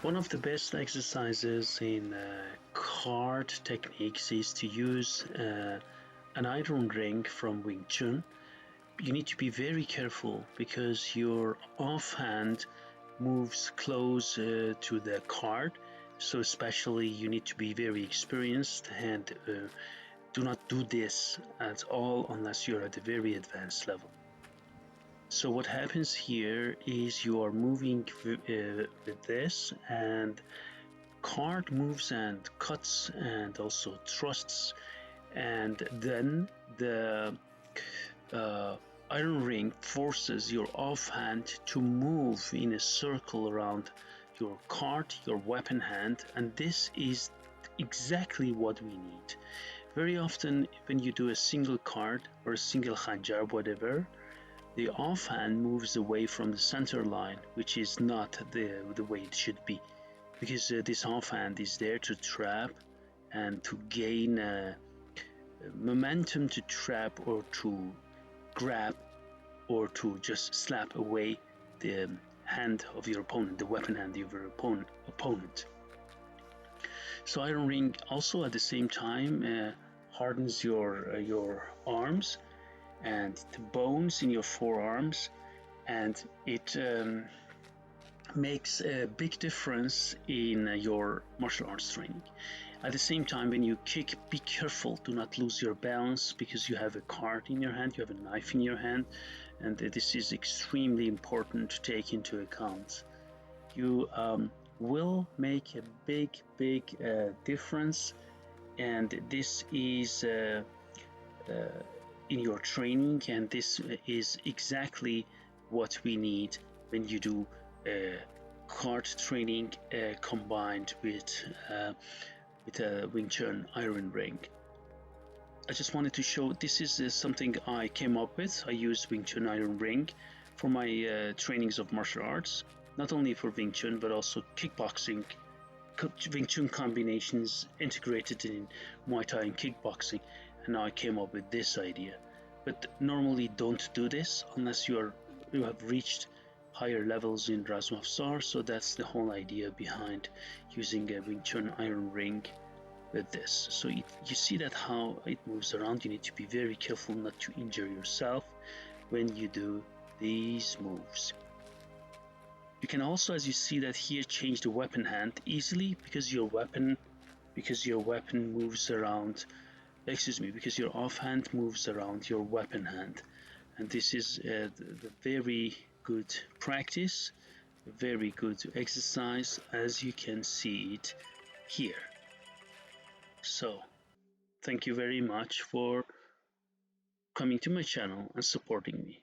One of the best exercises in card techniques is to use an iron ring from Wing Chun. You need to be very careful because your offhand moves close to the card, so especially you need to be very experienced and do not do this at all unless you're at a very advanced level. So what happens here is you are moving with this, and card moves and cuts and also thrusts, and then the iron ring forces your offhand to move in a circle around your card, your weapon hand, and this is exactly what we need. Very often when you do a single card or a single khanjar, whatever, the offhand moves away from the center line, which is not the way it should be, because this offhand is there to trap and to gain momentum to trap or to grab or to just slap away the hand of your opponent, the weapon hand of your opponent. So iron ring also at the same time hardens your arms and the bones in your forearms, and it makes a big difference in your martial arts training. At the same time, when you kick, be careful, do not lose your balance because you have a card in your hand, you have a knife in your hand, and this is extremely important to take into account. You will make a big difference, and this is in your training, and this is exactly what we need when you do card training combined with a Wing Chun Iron Ring. I just wanted to show this is something I came up with. I use Wing Chun Iron Ring for my trainings of martial arts, not only for Wing Chun but also kickboxing, Wing Chun combinations integrated in Muay Thai and kickboxing, and now I came up with this idea. But normally don't do this unless you have reached higher levels in Razmafzar, so that's the whole idea behind using a Wing Chun Iron Ring with this. So you see that how it moves around. You need to be very careful not to injure yourself when you do these moves. You can also, as you see that here, change the weapon hand easily because your weapon moves around, because your offhand moves around your weapon hand, and this is the very good practice, very good exercise, as you can see it here. So thank you very much for coming to my channel and supporting me.